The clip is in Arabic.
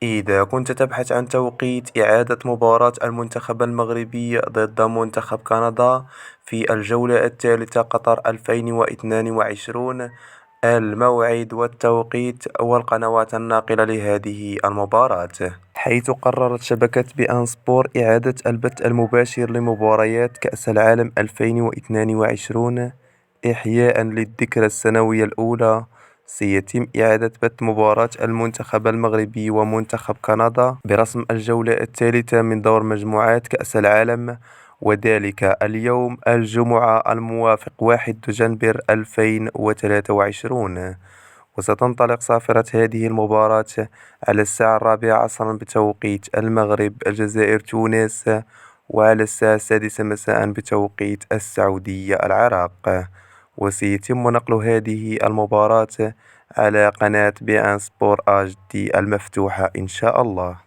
إذا كنت تبحث عن توقيت إعادة مباراة المنتخب المغربي ضد منتخب كندا في الجولة الثالثة قطر 2022، الموعد والتوقيت والقنوات الناقلة لهذه المباراة. حيث قررت شبكة بي إن سبور إعادة البث المباشر لمباريات كأس العالم 2022 إحياءً للذكرى السنوية الأولى. سيتم إعادة بث مباراة المنتخب المغربي ومنتخب كندا برسم الجولة الثالثة من دور مجموعات كأس العالم، وذلك اليوم الجمعة الموافق 1 دجنبر 2023. وستنطلق صافرة هذه المباراة على الساعة 4 عصرا بتوقيت المغرب، الجزائر تونس، وعلى الساعة 6 مساء بتوقيت السعودية العراق. وسيتم نقل هذه المباراة على قناة بي إن سبور HD المفتوحة إن شاء الله.